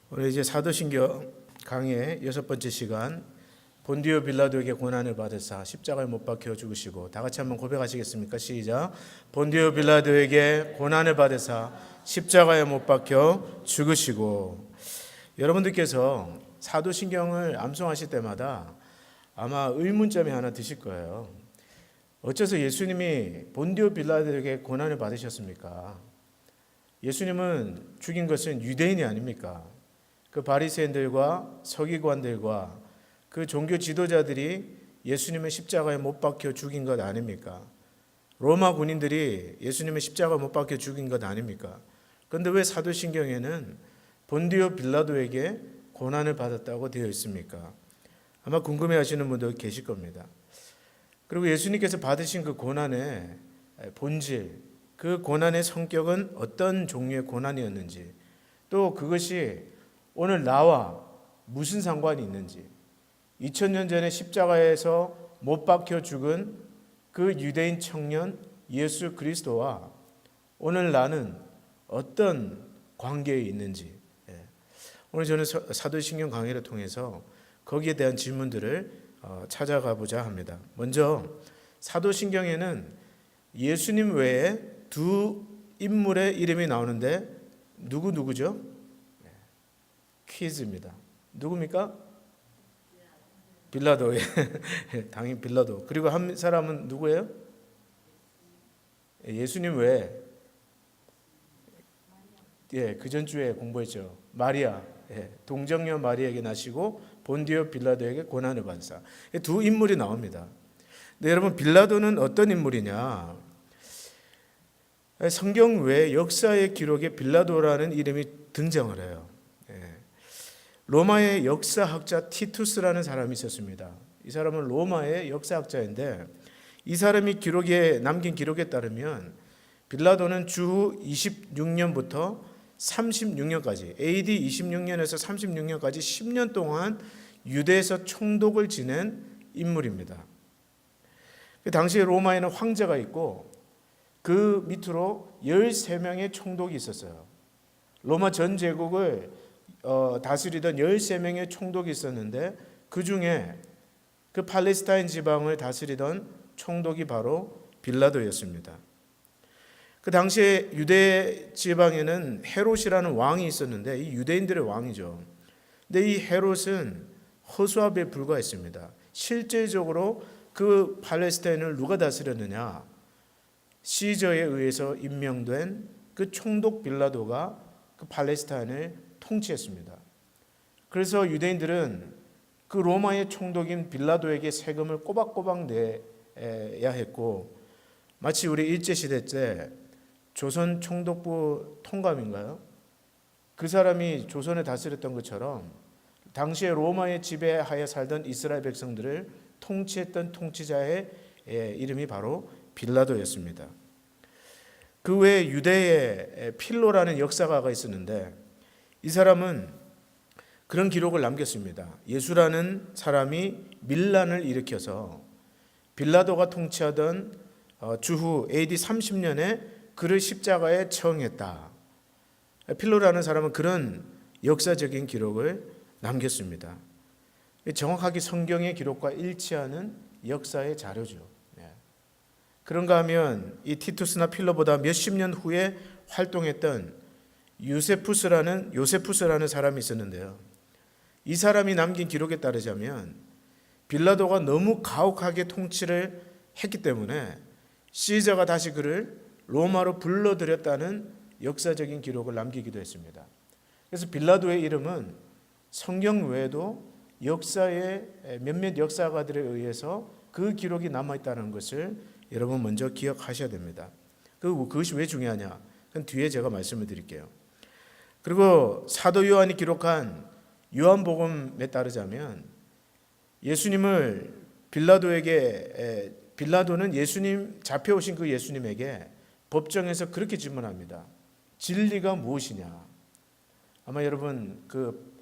오늘 이제 사도신경 강의 6번째 시간, 본디오 빌라도에게 고난을 받으사 십자가에 못 박혀 죽으시고, 다 같이 한번 고백하시겠습니까? 시작. 본디오 빌라도에게 고난을 받으사 십자가에 못 박혀 죽으시고. 여러분들께서 사도신경을 암송하실 때마다 아마 의문점이 하나 드실 거예요. 어째서 예수님이 본디오 빌라도에게 고난을 받으셨습니까? 예수님은 죽인 것은 유대인이 아닙니까? 그 바리새인들과 서기관들과 그 종교 지도자들이 예수님의 십자가에 못 박혀 죽인 것 아닙니까? 로마 군인들이 예수님의 십자가에 못 박혀 죽인 것 아닙니까? 그런데 왜 사도신경에는 본디오 빌라도에게 고난을 받았다고 되어 있습니까? 아마 궁금해하시는 분도 계실 겁니다. 그리고 예수님께서 받으신 그 고난의 본질, 그 고난의 성격은 어떤 종류의 고난이었는지, 또 그것이 오늘 나와 무슨 상관이 있는지, 2000년 전에 십자가에서 못 박혀 죽은 그 유대인 청년 예수 그리스도와 오늘 나는 어떤 관계에 있는지, 오늘 저는 사도신경 강의를 통해서 거기에 대한 질문들을 찾아가 보자 합니다. 먼저 사도신경에는 예수님 외에 두 인물의 이름이 나오는데 누구죠? 퀴즈입니다. 누굽니까? 빌라도. 당연히 빌라도. 그리고 한 사람은 누구예요? 예수님 외에, 그 전주에 공부했죠. 마리아. 동정녀 마리아에게 나시고 본디오 빌라도에게 고난을 받으사. 두 인물이 나옵니다. 근데 여러분, 빌라도는 어떤 인물이냐? 성경 외 역사의 기록에 빌라도라는 이름이 등장을 해요. 로마의 역사학자 티투스라는 사람이 있었습니다. 이 사람은 로마의 역사학자인데, 이 사람이 남긴 기록에 따르면 빌라도는 주 26년부터 36년까지, AD 26년에서 36년까지 10년 동안 유대에서 총독을 지낸 인물입니다. 그 당시에 로마에는 황제가 있고 그 밑으로 13명의 총독이 있었어요. 로마 전 제국을 다스리던 13명의 총독이 있었는데, 그 중에 그 팔레스타인 지방을 다스리던 총독이 바로 빌라도였습니다. 그 당시에 유대 지방에는 헤롯이라는 왕이 있었는데, 이 유대인들의 왕이죠. 근데 이 헤롯은 허수아비에 불과했습니다. 실제적으로 그 팔레스타인을 누가 다스렸느냐? 시저에 의해서 임명된 그 총독 빌라도가 그 팔레스타인을 통치했습니다. 그래서 유대인들은 그 로마의 총독인 빌라도에게 세금을 꼬박꼬박 내야 했고, 마치 우리 일제시대 때 조선 총독부 통감인가요? 그 사람이 조선을 다스렸던 것처럼 당시에 로마의 지배하에 살던 이스라엘 백성들을 통치했던 통치자의 이름이 바로 빌라도였습니다. 그 외에 유대의 필로라는 역사가가 있었는데, 이 사람은 그런 기록을 남겼습니다. 예수라는 사람이 밀란을 일으켜서 빌라도가 통치하던 주후 AD 30년에 그를 십자가에 처형했다. 필로라는 사람은 그런 역사적인 기록을 남겼습니다. 정확하게 성경의 기록과 일치하는 역사의 자료죠. 그런가 하면 이 티투스나 필로보다 몇십 년 후에 활동했던 요세푸스라는 사람이 있었는데요. 이 사람이 남긴 기록에 따르자면 빌라도가 너무 가혹하게 통치를 했기 때문에 시저가 다시 그를 로마로 불러들였다는 역사적인 기록을 남기기도 했습니다. 그래서 빌라도의 이름은 성경 외에도 역사의 몇몇 역사가들에 의해서 그 기록이 남아있다는 것을 여러분 먼저 기억하셔야 됩니다. 그것이 왜 중요하냐? 그건 뒤에 제가 말씀을 드릴게요. 그리고 사도 요한이 기록한 요한복음에 따르자면 빌라도는 예수님 잡혀오신 그 예수님에게 법정에서 그렇게 질문합니다. 진리가 무엇이냐? 아마 여러분 그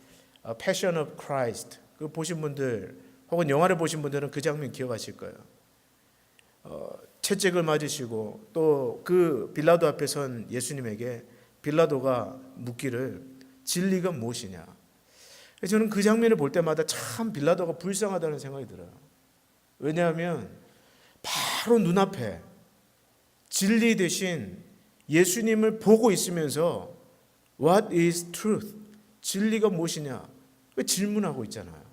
Passion of Christ 그 보신 분들 혹은 영화를 보신 분들은 그 장면 기억하실 거예요. 채찍을 맞으시고 또 그 빌라도 앞에 선 예수님에게 빌라도가 묻기를 진리가 무엇이냐. 저는 그 장면을 볼 때마다 참 빌라도가 불쌍하다는 생각이 들어요. 왜냐하면 바로 눈앞에 진리 대신 예수님을 보고 있으면서 What is truth? 진리가 무엇이냐? 질문하고 있잖아요.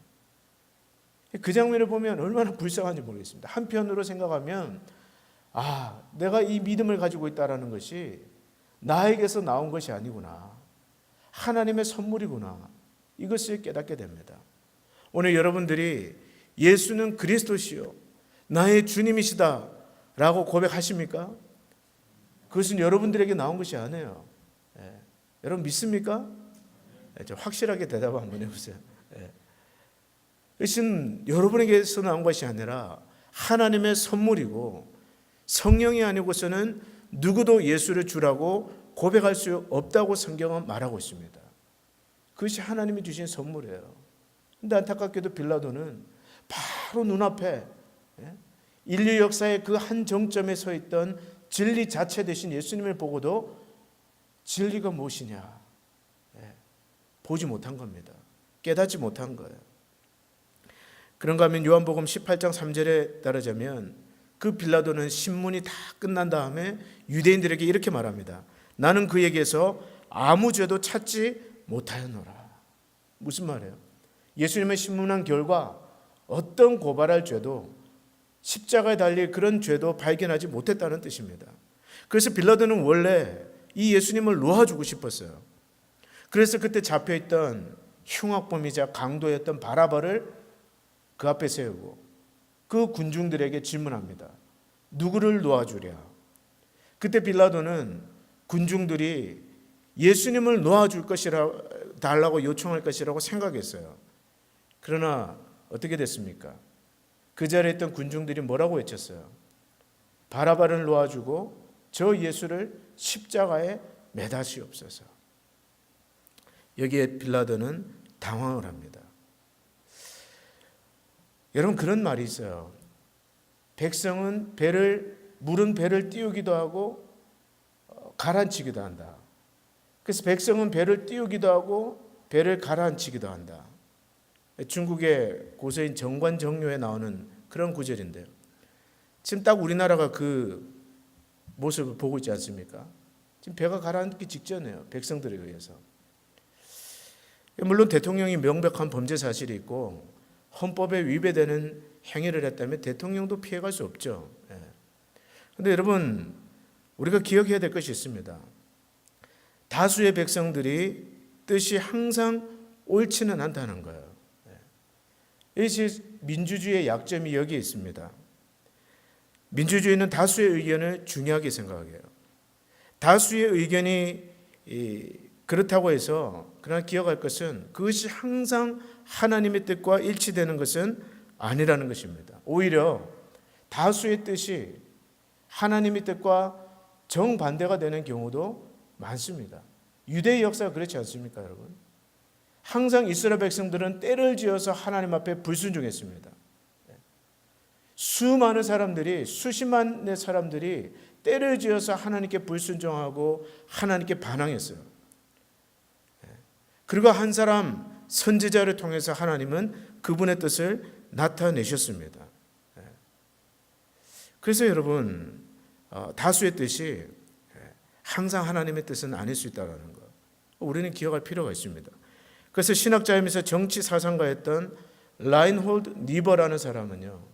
그 장면을 보면 얼마나 불쌍한지 모르겠습니다. 한편으로 생각하면 내가 이 믿음을 가지고 있다는 것이 나에게서 나온 것이 아니구나. 하나님의 선물이구나. 이것을 깨닫게 됩니다. 오늘 여러분들이 예수는 그리스도시요 나의 주님이시다 라고 고백하십니까? 그것은 여러분들에게 나온 것이 아니에요. 여러분 믿습니까? 좀 확실하게 대답 한번 해보세요. 그것은 여러분에게서 나온 것이 아니라 하나님의 선물이고 성령이 아니고서는 누구도 예수를 주라고 고백할 수 없다고 성경은 말하고 있습니다. 그것이 하나님이 주신 선물이에요. 그런데 안타깝게도 빌라도는 바로 눈앞에 인류 역사의 그 한 정점에 서 있던 진리 자체 대신 예수님을 보고도 진리가 무엇이냐 보지 못한 겁니다. 깨닫지 못한 거예요. 그런가 하면 요한복음 18장 3절에 따르자면 그 빌라도는 신문이 다 끝난 다음에 유대인들에게 이렇게 말합니다. 나는 그에게서 아무 죄도 찾지 못하였노라. 무슨 말이에요? 예수님의 신문한 결과 어떤 고발할 죄도 십자가에 달릴 그런 죄도 발견하지 못했다는 뜻입니다. 그래서 빌라도는 원래 이 예수님을 놓아주고 싶었어요. 그래서 그때 잡혀있던 흉악범이자 강도였던 바라바를 그 앞에 세우고 그 군중들에게 질문합니다. 누구를 놓아주랴? 그때 빌라도는 군중들이 예수님을 놓아줄 것이라 달라고 요청할 것이라고 생각했어요. 그러나 어떻게 됐습니까? 그 자리에 있던 군중들이 뭐라고 외쳤어요? 바라바를 놓아주고 저 예수를 십자가에 매다시옵소서. 여기에 빌라도는 당황을 합니다. 여러분 그런 말이 있어요. 백성은 물은 배를 띄우기도 하고 가라앉히기도 한다. 그래서 백성은 배를 띄우기도 하고 배를 가라앉히기도 한다. 중국의 고서인 정관정료에 나오는 그런 구절인데요. 지금 딱 우리나라가 그 모습을 보고 있지 않습니까? 지금 배가 가라앉기 직전이에요. 백성들에 의해서. 물론 대통령이 명백한 범죄 사실이 있고 헌법에 위배되는 행위를 했다면 대통령도 피해갈 수 없죠. 그런데 여러분 우리가 기억해야 될 것이 있습니다. 다수의 백성들이 뜻이 항상 옳지는 않다는 거예요. 이것이 민주주의의 약점이 여기에 있습니다. 민주주의는 다수의 의견을 중요하게 생각해요. 다수의 의견이 그렇다고 해서 그러나 기억할 것은 그것이 항상 하나님의 뜻과 일치되는 것은 아니라는 것입니다. 오히려 다수의 뜻이 하나님의 뜻과 정반대가 되는 경우도 많습니다. 유대의 역사가 그렇지 않습니까, 여러분? 항상 이스라엘 백성들은 때를 지어서 하나님 앞에 불순종했습니다. 수많은 사람들이, 수십만의 사람들이 때를 지어서 하나님께 불순종하고 하나님께 반항했어요. 그리고 한 사람 선지자를 통해서 하나님은 그분의 뜻을 나타내셨습니다. 그래서 여러분 다수의 뜻이 항상 하나님의 뜻은 아닐 수 있다는 것 우리는 기억할 필요가 있습니다. 그래서 신학자이면서 정치 사상가였던 라인홀드 니버라는 사람은요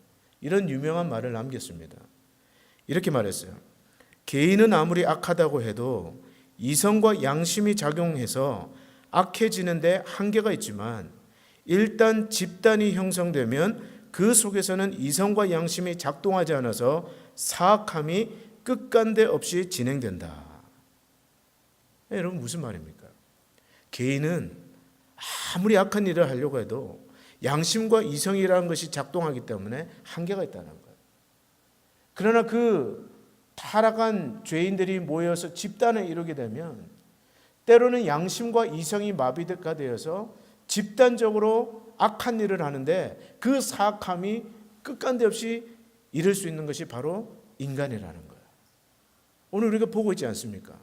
이런 유명한 말을 남겼습니다. 이렇게 말했어요. 개인은 아무리 악하다고 해도 이성과 양심이 작용해서 악해지는데 한계가 있지만 일단 집단이 형성되면 그 속에서는 이성과 양심이 작동하지 않아서 사악함이 끝간데 없이 진행된다. 여러분 무슨 말입니까? 개인은 아무리 악한 일을 하려고 해도 양심과 이성이라는 것이 작동하기 때문에 한계가 있다는 거예요. 그러나 그 타락한 죄인들이 모여서 집단을 이루게 되면 때로는 양심과 이성이 마비가 되어서 집단적으로 악한 일을 하는데 그 사악함이 끝간데 없이 이룰 수 있는 것이 바로 인간이라는 거예요. 오늘 우리가 보고 있지 않습니까?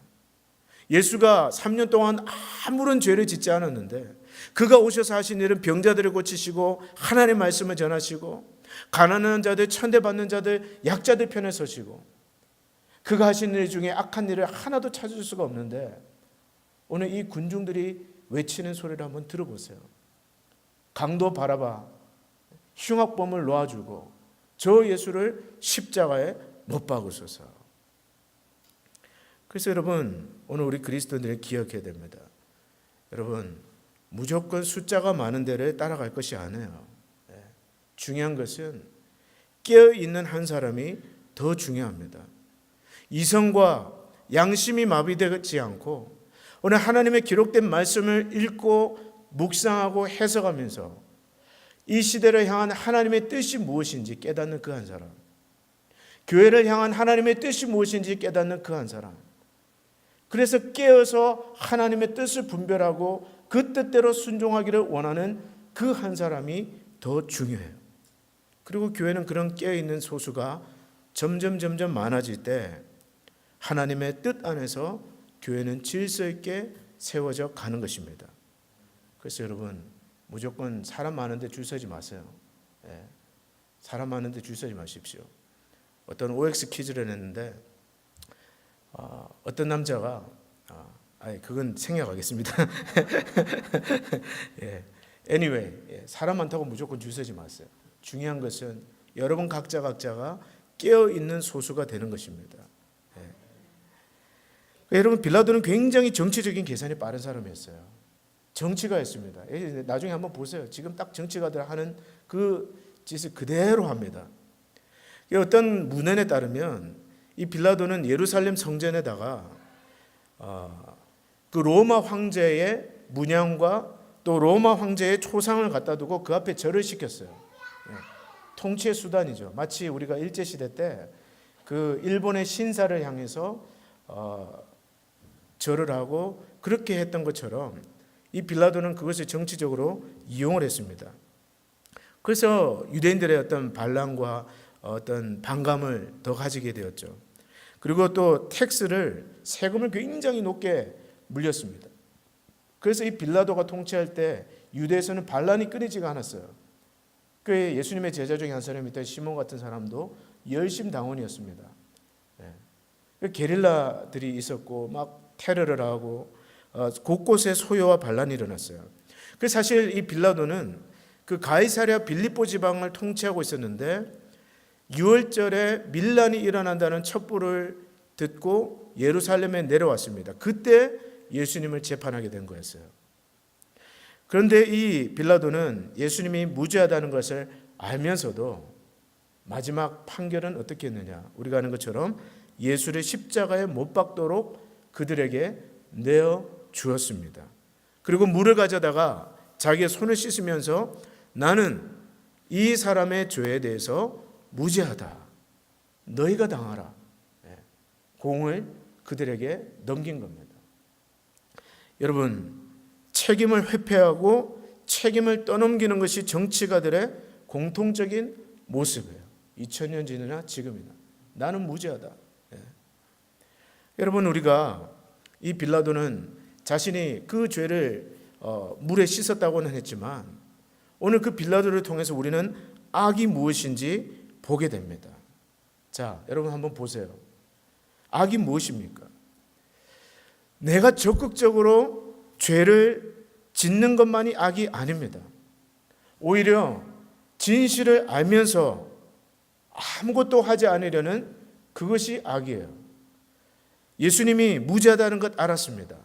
예수가 3년 동안 아무런 죄를 짓지 않았는데 그가 오셔서 하신 일은 병자들을 고치시고 하나님의 말씀을 전하시고 가난한 자들, 천대받는 자들, 약자들 편에 서시고 그가 하신 일 중에 악한 일을 하나도 찾을 수가 없는데 오늘 이 군중들이 외치는 소리를 한번 들어보세요. 강도 바라바 흉악범을 놓아주고 저 예수를 십자가에 못 박으소서. 그래서 여러분 오늘 우리 그리스도인들이 기억해야 됩니다. 여러분 무조건 숫자가 많은 데를 따라갈 것이 아니에요. 중요한 것은 깨어있는 한 사람이 더 중요합니다. 이성과 양심이 마비되지 않고 오늘 하나님의 기록된 말씀을 읽고 묵상하고 해석하면서 이 시대를 향한 하나님의 뜻이 무엇인지 깨닫는 그 한 사람, 교회를 향한 하나님의 뜻이 무엇인지 깨닫는 그 한 사람, 그래서 깨어서 하나님의 뜻을 분별하고 그 뜻대로 순종하기를 원하는 그 한 사람이 더 중요해요. 그리고 교회는 그런 깨어있는 소수가 점점 많아질 때 하나님의 뜻 안에서 교회는 질서 있게 세워져 가는 것입니다. 그래서 여러분 무조건 사람 많은데 줄 서지 마세요. 사람 많은데 줄 서지 마십시오. 어떤 OX 퀴즈를 했는데 어떤 남자가 그건 생략하겠습니다. anyway, 사람 많다고 무조건 줄 서지 마세요. 중요한 것은 여러분 각자가 깨어있는 소수가 되는 것입니다. 여러분 빌라도는 굉장히 정치적인 계산이 빠른 사람이었어요. 정치가였습니다. 나중에 한번 보세요. 지금 딱 정치가들 하는 그 짓을 그대로 합니다. 어떤 문헌에 따르면 이 빌라도는 예루살렘 성전에다가 그 로마 황제의 문양과 또 로마 황제의 초상을 갖다 두고 그 앞에 절을 시켰어요. 통치의 수단이죠. 마치 우리가 일제시대 때 그 일본의 신사를 향해서 절을 하고 그렇게 했던 것처럼 이 빌라도는 그것을 정치적으로 이용을 했습니다. 그래서 유대인들의 어떤 반란과 어떤 반감을 더 가지게 되었죠. 그리고 또 세금을 굉장히 높게 물렸습니다. 그래서 이 빌라도가 통치할 때 유대에서는 반란이 끊이지가 않았어요. 그 예수님의 제자 중에 한 사람이 있던 시몬 같은 사람도 열심 당원이었습니다. 게릴라들이 있었고 막 테러를 하고 곳곳에 소요와 반란이 일어났어요. 그래서 사실 이 빌라도는 그 가이사랴 빌립보 지방을 통치하고 있었는데 6월절에 밀란이 일어난다는 첩보를 듣고 예루살렘에 내려왔습니다. 그때 예수님을 재판하게 된 거였어요. 그런데 이 빌라도는 예수님이 무죄하다는 것을 알면서도 마지막 판결은 어떻게 했느냐? 우리가 아는 것처럼 예수를 십자가에 못 박도록 그들에게 내어 주었습니다. 그리고 물을 가져다가 자기의 손을 씻으면서 나는 이 사람의 죄에 대해서 무죄하다. 너희가 당하라. 공을 그들에게 넘긴 겁니다. 여러분, 책임을 회피하고 책임을 떠넘기는 것이 정치가들의 공통적인 모습이에요. 2000년 지나 지금이나. 나는 무죄하다. 여러분, 우리가 이 빌라도는 자신이 그 죄를 물에 씻었다고는 했지만 오늘 그 빌라도를 통해서 우리는 악이 무엇인지 보게 됩니다. 자, 여러분 한번 보세요. 악이 무엇입니까? 내가 적극적으로 죄를 짓는 것만이 악이 아닙니다. 오히려 진실을 알면서 아무것도 하지 않으려는 그것이 악이에요. 예수님이 무죄하다는 것 알았습니다.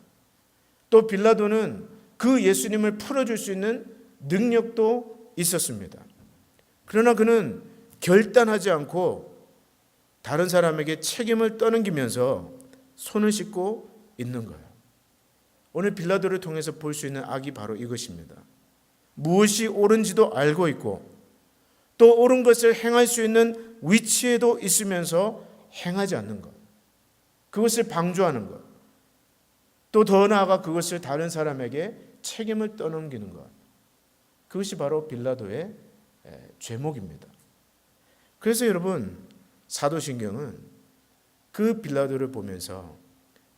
또 빌라도는 그 예수님을 풀어줄 수 있는 능력도 있었습니다. 그러나 그는 결단하지 않고 다른 사람에게 책임을 떠넘기면서 손을 씻고 있는 거예요. 오늘 빌라도를 통해서 볼 수 있는 악이 바로 이것입니다. 무엇이 옳은지도 알고 있고 또 옳은 것을 행할 수 있는 위치에도 있으면서 행하지 않는 것. 그것을 방조하는 것. 또 더 나아가 그것을 다른 사람에게 책임을 떠넘기는 것. 그것이 바로 빌라도의 죄목입니다. 그래서 여러분, 사도신경은 그 빌라도를 보면서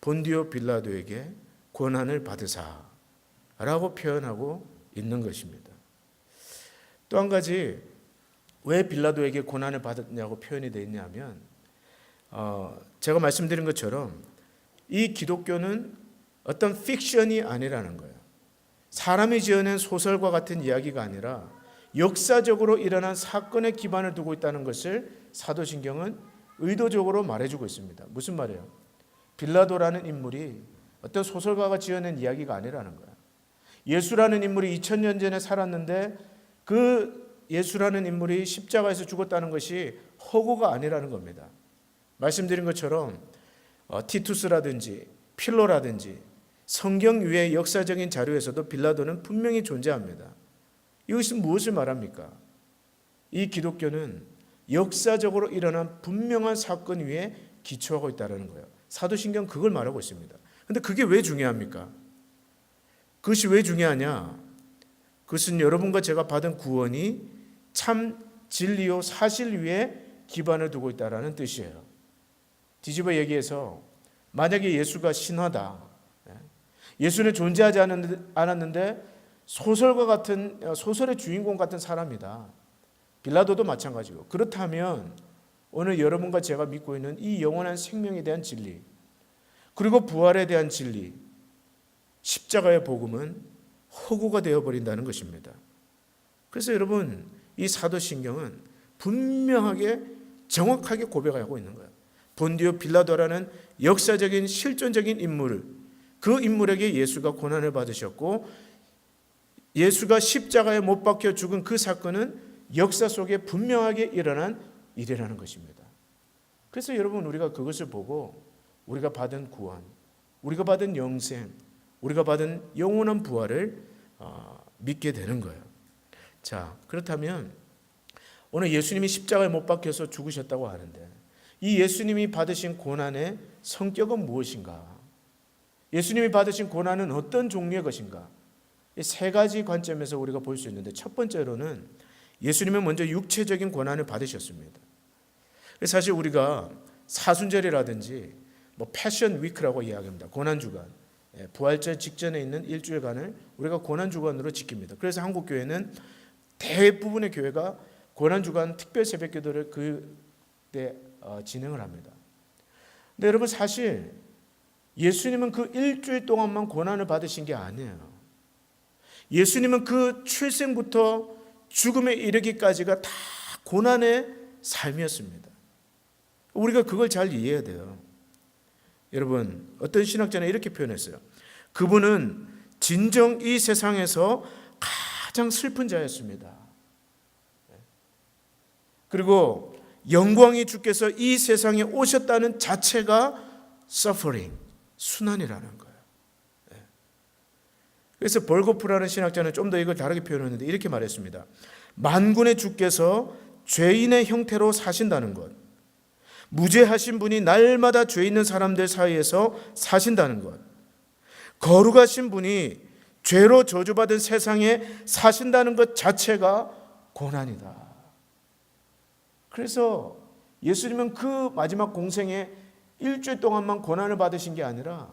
본디오 빌라도에게 고난을 받으사라고 표현하고 있는 것입니다. 또 한 가지 왜 빌라도에게 고난을 받았냐고 표현이 되어 있냐면 제가 말씀드린 것처럼 이 기독교는 어떤 픽션이 아니라는 거예요. 사람이 지어낸 소설과 같은 이야기가 아니라 역사적으로 일어난 사건에 기반을 두고 있다는 것을 사도신경은 의도적으로 말해주고 있습니다. 무슨 말이에요? 빌라도라는 인물이 어떤 소설가가 지어낸 이야기가 아니라는 거예요. 예수라는 인물이 2000년 전에 살았는데 그 예수라는 인물이 십자가에서 죽었다는 것이 허구가 아니라는 겁니다. 말씀드린 것처럼 티투스라든지 필로라든지 성경 위의 역사적인 자료에서도 빌라도는 분명히 존재합니다. 이것은 무엇을 말합니까? 이 기독교는 역사적으로 일어난 분명한 사건 위에 기초하고 있다는 거예요. 사도신경 그걸 말하고 있습니다. 그런데 그게 왜 중요합니까? 그것이 왜 중요하냐? 그것은 여러분과 제가 받은 구원이 참 진리요 사실 위에 기반을 두고 있다는 뜻이에요. 뒤집어 얘기해서 만약에 예수가 신화다. 예수는 존재하지 않았는데 소설과 같은 소설의 주인공 같은 사람이다. 빌라도도 마찬가지고. 그렇다면 오늘 여러분과 제가 믿고 있는 이 영원한 생명에 대한 진리 그리고 부활에 대한 진리 십자가의 복음은 허구가 되어버린다는 것입니다. 그래서 여러분 이 사도신경은 분명하게 정확하게 고백하고 있는 거예요. 본디오 빌라도라는 역사적인 실존적인 인물 그 인물에게 예수가 고난을 받으셨고 예수가 십자가에 못 박혀 죽은 그 사건은 역사 속에 분명하게 일어난 일이라는 것입니다. 그래서 여러분 우리가 그것을 보고 우리가 받은 구원, 우리가 받은 영생, 우리가 받은 영원한 부활을 믿게 되는 거예요. 자, 그렇다면 오늘 예수님이 십자가에 못 박혀서 죽으셨다고 하는데 이 예수님이 받으신 고난의 성격은 무엇인가? 예수님이 받으신 고난은 어떤 종류의 것인가? 이 세 가지 관점에서 우리가 볼 수 있는데 첫 번째로는 예수님은 먼저 육체적인 고난을 받으셨습니다. 사실 우리가 사순절이라든지 패션 위크라고 이야기합니다. 고난주간. 부활절 직전에 있는 일주일간을 우리가 고난주간으로 지킵니다. 그래서 한국교회는 대부분의 교회가 고난주간 특별 새벽기도를 그때 진행을 합니다. 근데 여러분 사실 예수님은 그 일주일 동안만 고난을 받으신 게 아니에요. 예수님은 그 출생부터 죽음에 이르기까지가 다 고난의 삶이었습니다. 우리가 그걸 잘 이해해야 돼요. 여러분 어떤 신학자는 이렇게 표현했어요. 그분은 진정 이 세상에서 가장 슬픈 자였습니다. 그리고 영광의 주께서 이 세상에 오셨다는 자체가 suffering, 순환이라는 거예요. 그래서 벌고프라는 신학자는 좀 더 이걸 다르게 표현했는데 이렇게 말했습니다. 만군의 주께서 죄인의 형태로 사신다는 것, 무죄하신 분이 날마다 죄 있는 사람들 사이에서 사신다는 것, 거룩하신 분이 죄로 저주받은 세상에 사신다는 것 자체가 고난이다. 그래서 예수님은 그 마지막 공생에 일주일 동안만 고난을 받으신 게 아니라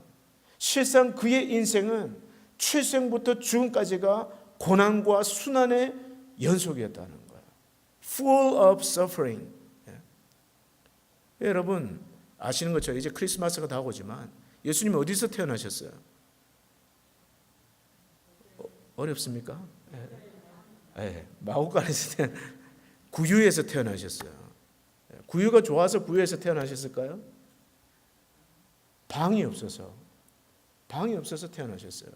실상 그의 인생은 출생부터 죽음까지가 고난과 순환의 연속이었다는 거예요. Full of suffering. 여러분 아시는 것처럼 이제 크리스마스가 다가오지만 예수님이 어디서 태어나셨어요? 어렵습니까? 마구간에서 구유에서 태어나셨어요. 구유가 좋아서 구유에서 태어나셨을까요? 방이 없어서 태어나셨어요.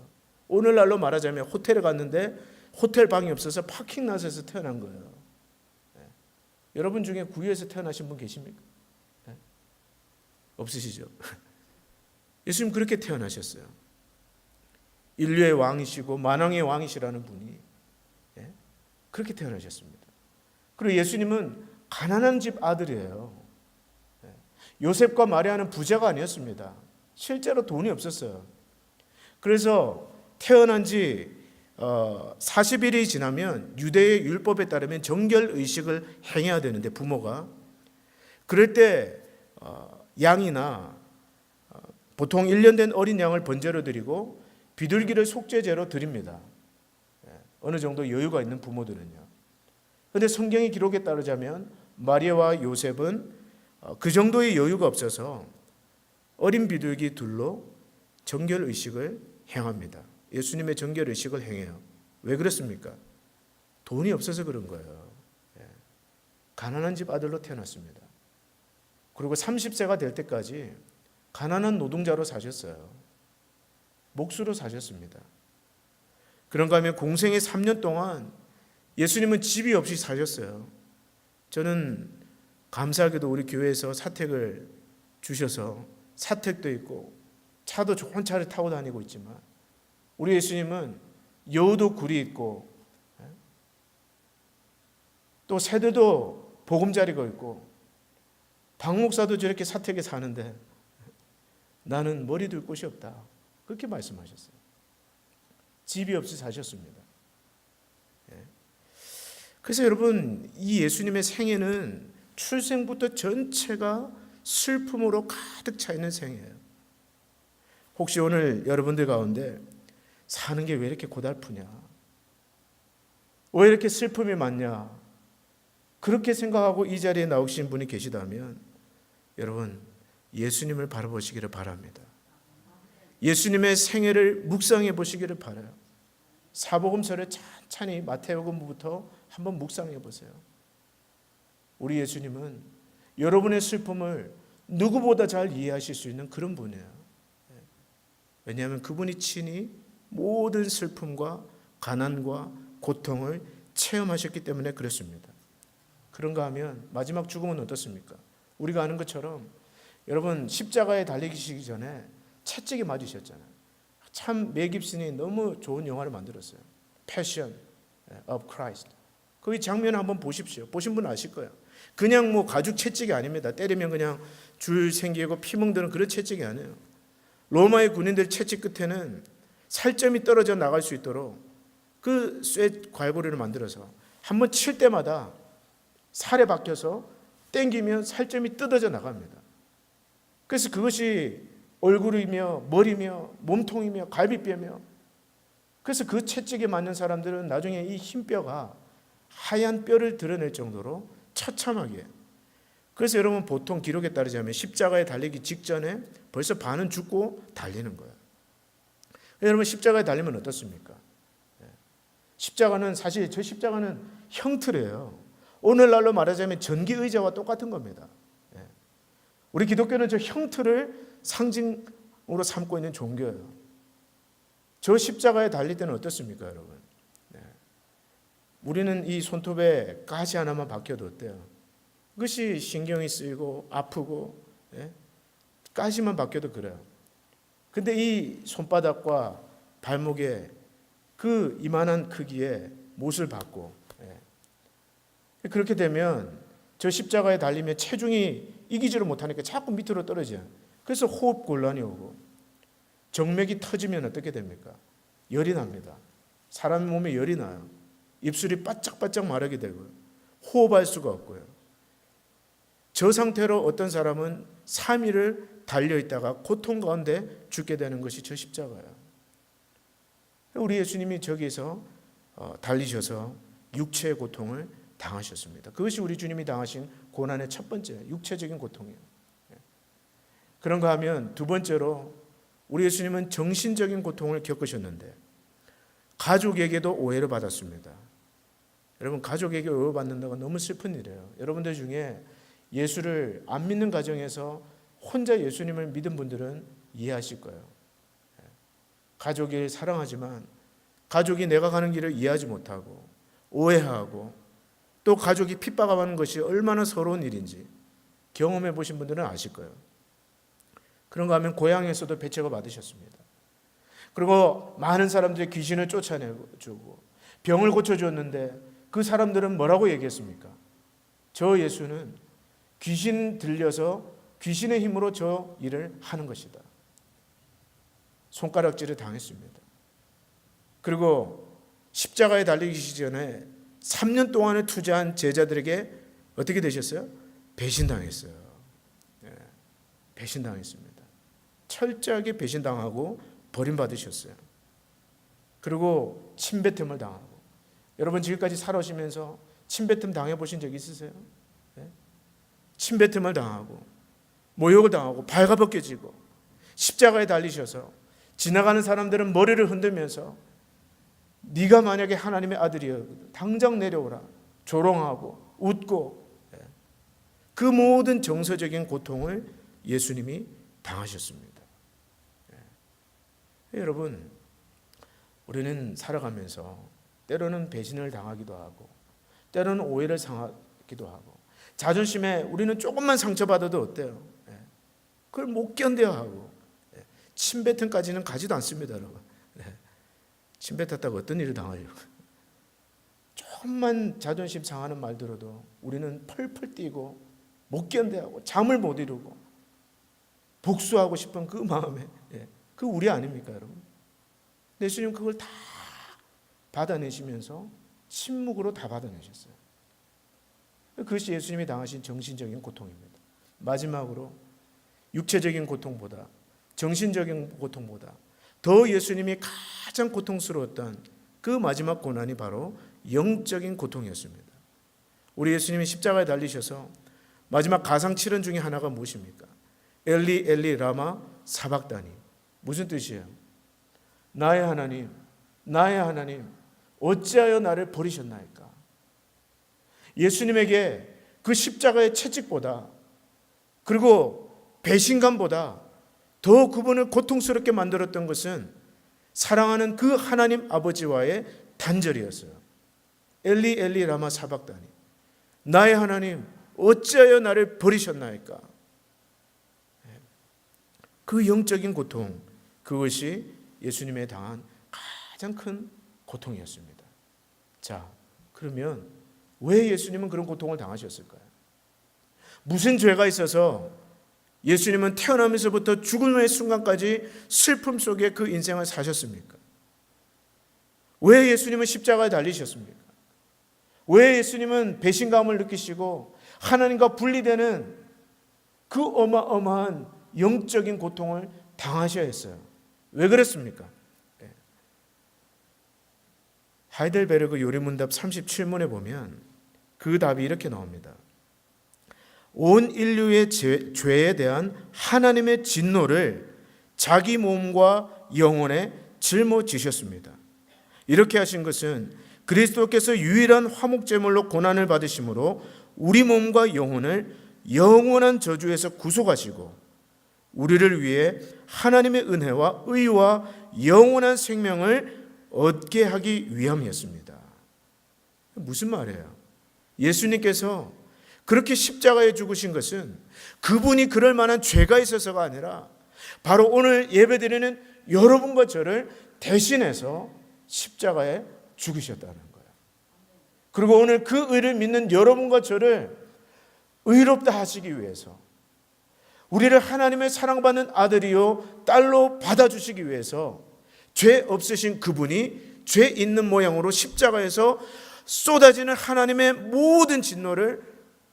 오늘날로 말하자면 호텔에 갔는데 호텔 방이 없어서 파킹낫에서 태어난 거예요. 여러분 중에 구유에서 태어나신 분 계십니까? 없으시죠? 예수님 그렇게 태어나셨어요. 인류의 왕이시고 만왕의 왕이시라는 분이 그렇게 태어나셨습니다. 그리고 예수님은 가난한 집 아들이에요. 요셉과 마리아는 부자가 아니었습니다. 실제로 돈이 없었어요. 그래서 태어난 지 40일이 지나면 유대의 율법에 따르면 정결의식을 행해야 되는데 부모가 그럴 때 양이나 보통 1년 된 어린 양을 번제로 드리고 비둘기를 속죄제로 드립니다. 어느 정도 여유가 있는 부모들은요. 그런데 성경의 기록에 따르자면 마리아와 요셉은 그 정도의 여유가 없어서 어린 비둘기 둘로 정결의식을 행합니다. 예수님의 정결의식을 행해요. 왜 그렇습니까? 돈이 없어서 그런 거예요. 가난한 집 아들로 태어났습니다. 그리고 30세가 될 때까지 가난한 노동자로 사셨어요. 목수로 사셨습니다. 그런가 하면 공생의 3년 동안 예수님은 집이 없이 사셨어요. 저는 감사하게도 우리 교회에서 사택을 주셔서 사택도 있고 차도 좋은 차를 타고 다니고 있지만 우리 예수님은 여우도 굴이 있고 또 새들도 보금자리가 있고 박 목사도 저렇게 사택에 사는데 나는 머리 둘 곳이 없다. 그렇게 말씀하셨어요. 집이 없이 사셨습니다. 그래서 여러분, 이 예수님의 생애는 출생부터 전체가 슬픔으로 가득 차 있는 생애예요. 혹시 오늘 여러분들 가운데 사는 게 왜 이렇게 고달프냐? 왜 이렇게 슬픔이 많냐? 그렇게 생각하고 이 자리에 나오신 분이 계시다면 여러분, 예수님을 바라보시기를 바랍니다. 예수님의 생애를 묵상해 보시기를 바라요. 사복음서를 찬찬히 마태복음부터 한번 묵상해 보세요. 우리 예수님은 여러분의 슬픔을 누구보다 잘 이해하실 수 있는 그런 분이에요. 왜냐하면 그분이 친히 모든 슬픔과 가난과 고통을 체험하셨기 때문에 그렇습니다. 그런가 하면 마지막 죽음은 어떻습니까? 우리가 아는 것처럼 여러분 십자가에 달리시기 전에 채찍에 맞으셨잖아요. 참 멜 깁슨이 너무 좋은 영화를 만들었어요. Passion of Christ. 그 장면 한번 보십시오. 보신 분은 아실 거예요. 그냥 뭐 가죽 채찍이 아닙니다. 때리면 그냥 줄 생기고 피 멍드는 그런 채찍이 아니에요. 로마의 군인들 채찍 끝에는 살점이 떨어져 나갈 수 있도록 그 쇠 괄고리를 만들어서 한번 칠 때마다 살에 박혀서 땡기면 살점이 뜯어져 나갑니다. 그래서 그것이 얼굴이며 머리며 몸통이며 갈비뼈며 그래서 그 채찍에 맞는 사람들은 나중에 이 흰 뼈가 하얀 뼈를 드러낼 정도로 처참하게. 그래서 여러분 보통 기록에 따르자면 십자가에 달리기 직전에 벌써 반은 죽고 달리는 거예요. 여러분 십자가에 달리면 어떻습니까? 십자가는 사실 저 십자가는 형틀이에요. 오늘날로 말하자면 전기의자와 똑같은 겁니다. 우리 기독교는 저 형틀을 상징으로 삼고 있는 종교예요. 저 십자가에 달릴 때는 어떻습니까, 여러분? 우리는 이 손톱에 가시 하나만 박혀도 어때요? 그것이 신경이 쓰이고 아프고 가시만 박혀도 그래요. 근데 이 손바닥과 발목에 그 이만한 크기의 못을 박고 그렇게 되면 저 십자가에 달리면 체중이 이기지를 못하니까 자꾸 밑으로 떨어져요. 그래서 호흡 곤란이 오고 정맥이 터지면 어떻게 됩니까? 열이 납니다. 사람 몸에 열이 나요. 입술이 바짝바짝 마르게 되고요. 호흡할 수가 없고요. 저 상태로 어떤 사람은 3일을 달려있다가 고통 가운데 죽게 되는 것이 저 십자가예요. 우리 예수님이 저기에서 달리셔서 육체의 고통을 당하셨습니다. 그것이 우리 주님이 당하신 고난의 첫 번째 육체적인 고통이에요. 그런가 하면 두 번째로 우리 예수님은 정신적인 고통을 겪으셨는데 가족에게도 오해를 받았습니다. 여러분 가족에게 오해받는다고 너무 슬픈 일이에요. 여러분들 중에 예수를 안 믿는 가정에서 혼자 예수님을 믿은 분들은 이해하실 거예요. 가족이 사랑하지만 가족이 내가 가는 길을 이해하지 못하고 오해하고 또 가족이 핍박하는 것이 얼마나 서러운 일인지 경험해 보신 분들은 아실 거예요. 그런가 하면 고향에서도 배척을 받으셨습니다. 그리고 많은 사람들이 귀신을 쫓아내주고 병을 고쳐주었는데 그 사람들은 뭐라고 얘기했습니까? 저 예수는 귀신 들려서 귀신의 힘으로 저 일을 하는 것이다. 손가락질을 당했습니다. 그리고 십자가에 달리기 전에 3년 동안을 투자한 제자들에게 어떻게 되셨어요? 배신당했어요. 배신당했습니다. 철저하게 배신당하고 버림받으셨어요. 그리고 침뱉음을 당하고, 여러분 지금까지 살아오시면서 침뱉음 당해보신 적 있으세요? 네? 침뱉음을 당하고 모욕을 당하고 발가벗겨지고 십자가에 달리셔서 지나가는 사람들은 머리를 흔들면서 네가 만약에 하나님의 아들이여 당장 내려오라 조롱하고 웃고, 그 모든 정서적인 고통을 예수님이 당하셨습니다. 여러분, 우리는 살아가면서 때로는 배신을 당하기도 하고 때로는 오해를 당하기도 하고, 자존심에 우리는 조금만 상처받아도 어때요? 그걸 못 견뎌야 하고, 침뱉음까지는 가지도 않습니다, 여러분. 침뱉었다고 어떤 일을 당하려고. 조금만 자존심 상하는 말 들어도 우리는 펄펄 뛰고 못 견뎌하고 잠을 못 이루고 복수하고 싶은 그 마음에, 그 우리 아닙니까, 여러분? 예수님 그걸 다 받아내시면서 침묵으로 다 받아내셨어요. 그것이 예수님이 당하신 정신적인 고통입니다. 마지막으로 육체적인 고통보다, 정신적인 고통보다 더 예수님이 가장 고통스러웠던 그 마지막 고난이 바로 영적인 고통이었습니다. 우리 예수님이 십자가에 달리셔서 마지막 가상 7원 중에 하나가 무엇입니까? 엘리 엘리 라마 사박다니. 무슨 뜻이에요? 나의 하나님, 나의 하나님, 어찌하여 나를 버리셨나이까? 예수님에게 그 십자가의 채찍보다, 그리고 배신감보다 더 그분을 고통스럽게 만들었던 것은 사랑하는 그 하나님 아버지와의 단절이었어요. 엘리 엘리 라마 사박다니, 나의 하나님 어찌하여 나를 버리셨나이까? 그 영적인 고통, 그것이 예수님에 당한 가장 큰 고통이었습니다. 자, 그러면 왜 예수님은 그런 고통을 당하셨을까요? 무슨 죄가 있어서 예수님은 태어나면서부터 죽음의 순간까지 슬픔 속에 그 인생을 사셨습니까? 왜 예수님은 십자가에 달리셨습니까? 왜 예수님은 배신감을 느끼시고 하나님과 분리되는 그 어마어마한 영적인 고통을 당하셔야 했어요? 왜 그랬습니까? 하이델베르그 요리문답 37문에 보면 그 답이 이렇게 나옵니다. 온 인류의 죄에 대한 하나님의 진노를 자기 몸과 영혼에 짊어지셨습니다. 이렇게 하신 것은 그리스도께서 유일한 화목제물로 고난을 받으심으로 우리 몸과 영혼을 영원한 저주에서 구속하시고 우리를 위해 하나님의 은혜와 의와 영원한 생명을 얻게 하기 위함이었습니다. 무슨 말이에요? 예수님께서 그렇게 십자가에 죽으신 것은 그분이 그럴 만한 죄가 있어서가 아니라 바로 오늘 예배드리는 여러분과 저를 대신해서 십자가에 죽으셨다는 거예요. 그리고 오늘 그 의를 믿는 여러분과 저를 의롭다 하시기 위해서, 우리를 하나님의 사랑받는 아들이요 딸로 받아주시기 위해서 죄 없으신 그분이 죄 있는 모양으로 십자가에서 쏟아지는 하나님의 모든 진노를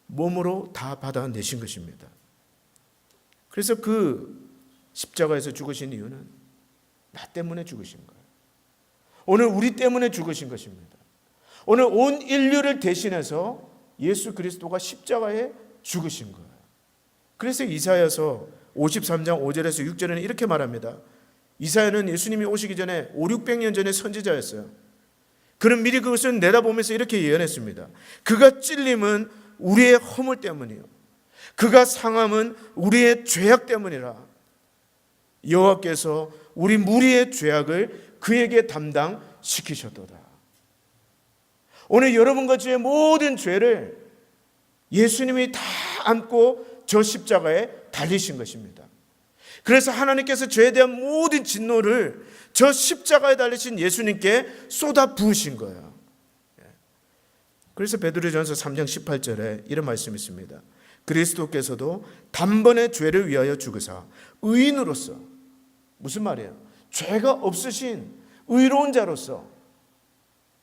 몸으로 다 받아내신 것입니다. 그래서 그 십자가에서 죽으신 이유는 나 때문에 죽으신 거예요. 오늘 우리 때문에 죽으신 것입니다. 오늘 온 인류를 대신해서 예수 그리스도가 십자가에 죽으신 거예요. 그래서 이사야서 53장 5절에서 6절에는 이렇게 말합니다. 이사야는 예수님이 오시기 전에 500~600년 전에 선지자였어요. 그는 미리 그것을 내다보면서 이렇게 예언했습니다. 그가 찔림은 우리의 허물 때문이요, 그가 상함은 우리의 죄악 때문이라. 여호와께서 우리 무리의 죄악을 그에게 담당시키셨도다. 오늘 여러분과 저의 모든 죄를 예수님이 다 안고 저 십자가에 달리신 것입니다. 그래서 하나님께서 죄에 대한 모든 진노를 저 십자가에 달리신 예수님께 쏟아 부으신 거예요. 그래서 베드로전서 3장 18절에 이런 말씀이 있습니다. 그리스도께서도 단번에 죄를 위하여 죽으사 의인으로서, 무슨 말이에요? 죄가 없으신 의로운 자로서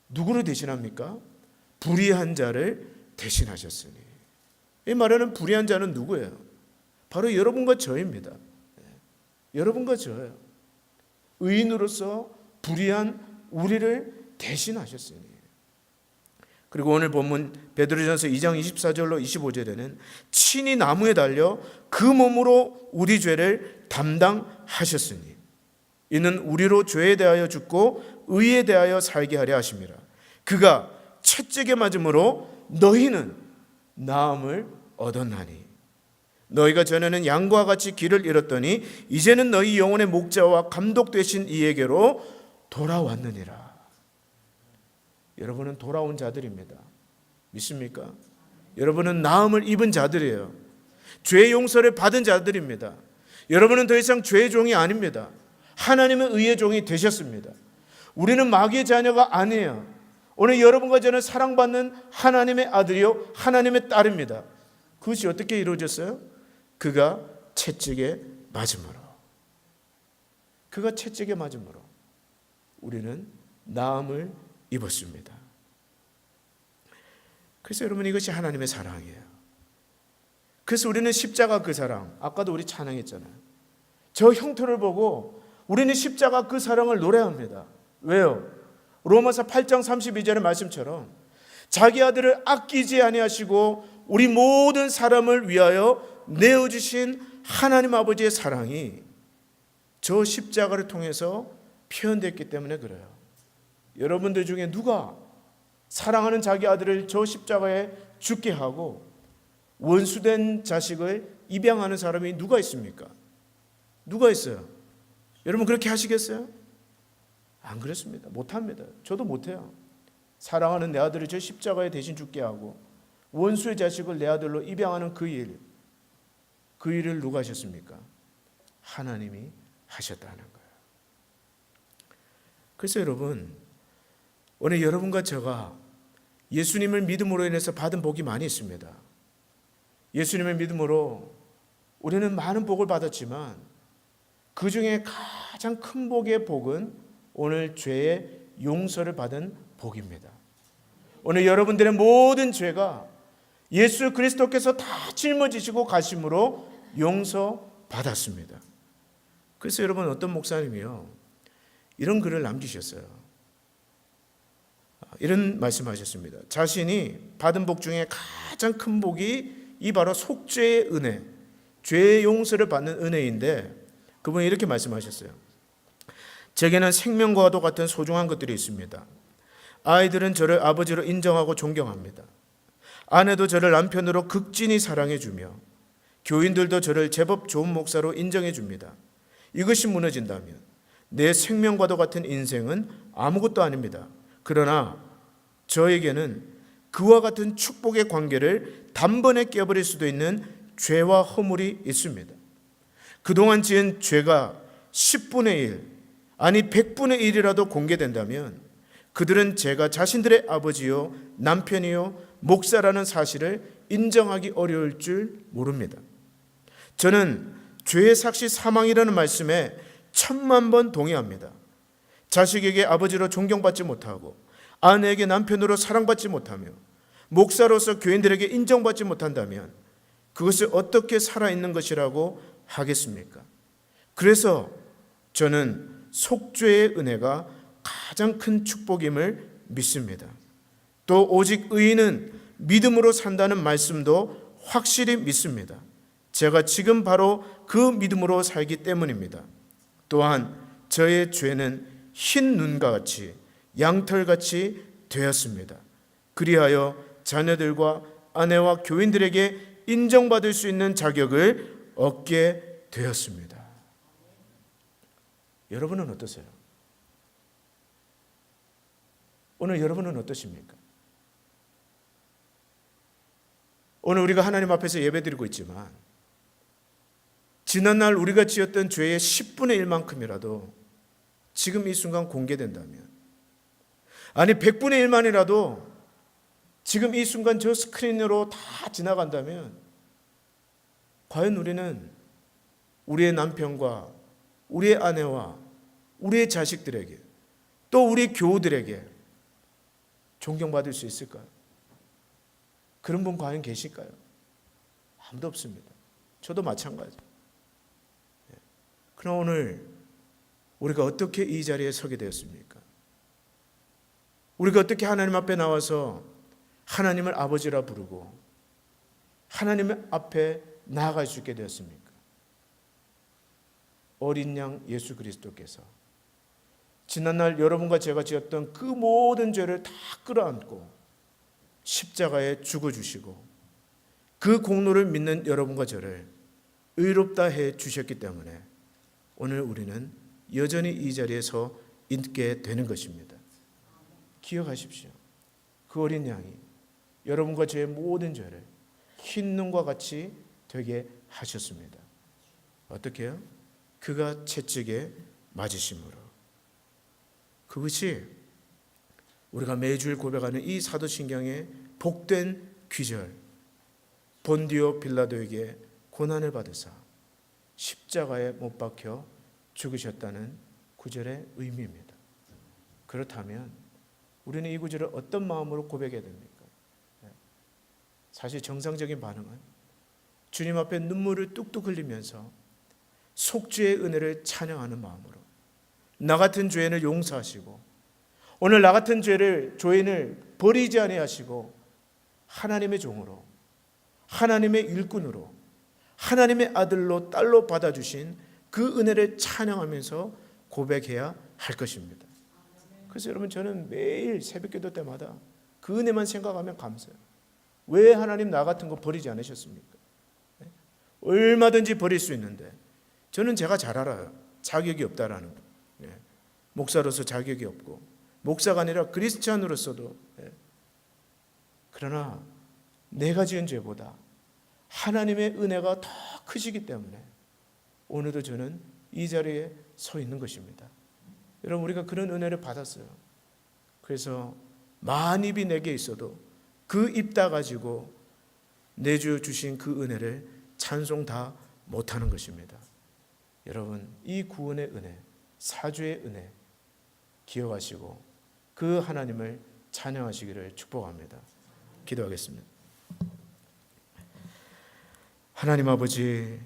누구를 대신합니까? 불의한 자를 대신하셨으니. 이 말하는 불의한 자는 누구예요? 바로 여러분과 저입니다. 여러분과 저예요. 의인으로서 불의한 우리를 대신하셨으니. 그리고 오늘 본문 베드로전서 2장 24절로 25절에는 친히 나무에 달려 그 몸으로 우리 죄를 담당하셨으니 이는 우리로 죄에 대하여 죽고 의에 대하여 살게 하려 하심이라. 그가 채찍에 맞음으로 너희는 나음을 얻었나니 너희가 전에는 양과 같이 길을 잃었더니 이제는 너희 영혼의 목자와 감독 되신 이에게로 돌아왔느니라. 여러분은 돌아온 자들입니다. 믿습니까? 여러분은 나음을 입은 자들이에요. 죄 용서를 받은 자들입니다. 여러분은 더 이상 죄의 종이 아닙니다. 하나님의 의의 종이 되셨습니다. 우리는 마귀의 자녀가 아니에요. 오늘 여러분과 저는 사랑받는 하나님의 아들이요 하나님의 딸입니다. 그것이 어떻게 이루어졌어요? 그가 채찍에 맞음으로. 그가 채찍에 맞음으로 우리는 나음을 입었습니다. 그래서 여러분 이것이 하나님의 사랑이에요. 그래서 우리는 십자가 그 사랑, 아까도 우리 찬양했잖아요. 저 형태를 보고 우리는 십자가 그 사랑을 노래합니다. 왜요? 로마서 8장 32절의 말씀처럼 자기 아들을 아끼지 아니하시고 우리 모든 사람을 위하여 내어주신 하나님 아버지의 사랑이 저 십자가를 통해서 표현됐기 때문에 그래요. 여러분들 중에 누가 사랑하는 자기 아들을 저 십자가에 죽게 하고 원수된 자식을 입양하는 사람이 누가 있습니까? 누가 있어요? 여러분 그렇게 하시겠어요? 안 그렇습니다. 못합니다. 저도 못해요. 사랑하는 내 아들을 저 십자가에 대신 죽게 하고 원수의 자식을 내 아들로 입양하는 그 일을 누가 하셨습니까? 하나님이 하셨다는 거예요. 그래서 여러분 오늘 여러분과 제가 예수님을 믿음으로 인해서 받은 복이 많이 있습니다. 예수님의 믿음으로 우리는 많은 복을 받았지만 그 중에 가장 큰 복의 복은 오늘 죄의 용서를 받은 복입니다. 오늘 여러분들의 모든 죄가 예수 그리스도께서 다 짊어지시고 가심으로 용서받았습니다. 그래서 여러분 어떤 목사님이요 이런 글을 남기셨어요. 이런 말씀하셨습니다. 자신이 받은 복 중에 가장 큰 복이 이 바로 속죄의 은혜, 죄의 용서를 받는 은혜인데 그분이 이렇게 말씀하셨어요. 제게는 생명과도 같은 소중한 것들이 있습니다. 아이들은 저를 아버지로 인정하고 존경합니다. 아내도 저를 남편으로 극진히 사랑해 주며 교인들도 저를 제법 좋은 목사로 인정해 줍니다. 이것이 무너진다면 내 생명과도 같은 인생은 아무것도 아닙니다. 그러나 저에게는 그와 같은 축복의 관계를 단번에 깨버릴 수도 있는 죄와 허물이 있습니다. 그동안 지은 죄가 10분의 1, 아니 100분의 1이라도 공개된다면 그들은 제가 자신들의 아버지요, 남편이요, 목사라는 사실을 인정하기 어려울 줄 모릅니다. 저는 죄의 삭시 사망이라는 말씀에 1000만 번 동의합니다. 자식에게 아버지로 존경받지 못하고 아내에게 남편으로 사랑받지 못하며 목사로서 교인들에게 인정받지 못한다면 그것을 어떻게 살아있는 것이라고 하겠습니까? 그래서 저는 속죄의 은혜가 가장 큰 축복임을 믿습니다. 또 오직 의인은 믿음으로 산다는 말씀도 확실히 믿습니다. 제가 지금 바로 그 믿음으로 살기 때문입니다. 또한 저의 죄는 흰 눈과 같이 양털같이 되었습니다. 그리하여 자녀들과 아내와 교인들에게 인정받을 수 있는 자격을 얻게 되었습니다. 여러분은 어떠세요? 오늘 여러분은 어떠십니까? 오늘 우리가 하나님 앞에서 예배드리고 있지만 지난날 우리가 지었던 죄의 10분의 1만큼이라도 지금 이 순간 공개된다면, 아니 100분의 1만이라도 지금 이 순간 저 스크린으로 다 지나간다면 과연 우리는 우리의 남편과 우리의 아내와 우리의 자식들에게 또 우리 교우들에게 존경받을 수 있을까요? 그런 분 과연 계실까요? 아무도 없습니다. 저도 마찬가지. 그러나 오늘 우리가 어떻게 이 자리에 서게 되었습니까? 우리가 어떻게 하나님 앞에 나와서 하나님을 아버지라 부르고 하나님 앞에 나아갈 수 있게 되었습니까? 어린 양 예수 그리스도께서 지난날 여러분과 제가 지었던 그 모든 죄를 다 끌어안고 십자가에 죽어주시고 그 공로를 믿는 여러분과 저를 의롭다 해 주셨기 때문에 오늘 우리는 여전히 이 자리에서 있게 되는 것입니다. 기억하십시오. 그 어린 양이 여러분과 저의 모든 죄를 흰 눈과 같이 되게 하셨습니다. 어떻게 해요? 그가 채찍에 맞으심으로. 그것이 우리가 매주일 고백하는 이 사도신경의 복된 귀절, 본디오 빌라도에게 고난을 받으사 십자가에 못 박혀 죽으셨다는 구절의 의미입니다. 그렇다면 우리는 이 구절을 어떤 마음으로 고백해야 됩니까? 사실 정상적인 반응은 주님 앞에 눈물을 뚝뚝 흘리면서 속죄의 은혜를 찬양하는 마음으로 나 같은 죄인을 용서하시고 오늘 나 같은 죄인을 버리지 아니하시고 하나님의 종으로 하나님의 일꾼으로 하나님의 아들로 딸로 받아주신 그 은혜를 찬양하면서 고백해야 할 것입니다. 그래서 여러분 저는 매일 새벽기도 때마다 그 은혜만 생각하면 감사해요. 왜 하나님 나 같은 거 버리지 않으셨습니까? 얼마든지 버릴 수 있는데 저는 제가 잘 알아요. 자격이 없다라는 거. 목사로서 자격이 없고 목사가 아니라 그리스찬으로서도 그러나 내가 지은 죄보다 하나님의 은혜가 더 크시기 때문에 오늘도 저는 이 자리에 서 있는 것입니다. 여러분 우리가 그런 은혜를 받았어요. 그래서 만 입이 내게 있어도 그 입 다 가지고 내 주 주신 그 은혜를 찬송 다 못하는 것입니다. 여러분 이 구원의 은혜, 사주의 은혜 기억하시고 그 하나님을 찬양하시기를 축복합니다. 기도하겠습니다. 하나님 아버지,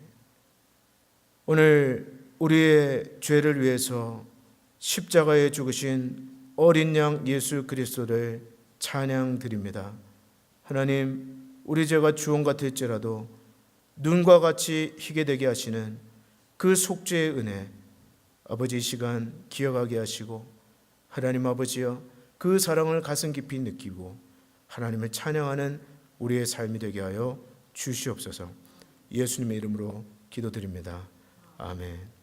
오늘 우리의 죄를 위해서 십자가에 죽으신 어린 양 예수 그리스도를 찬양드립니다. 하나님, 우리 죄가 주홍 같을지라도 눈과 같이 희게 되게 하시는 그 속죄의 은혜, 아버지 이 시간 기억하게 하시고 하나님 아버지여 그 사랑을 가슴 깊이 느끼고 하나님을 찬양하는 우리의 삶이 되게 하여 주시옵소서. 예수님의 이름으로 기도드립니다. 아멘.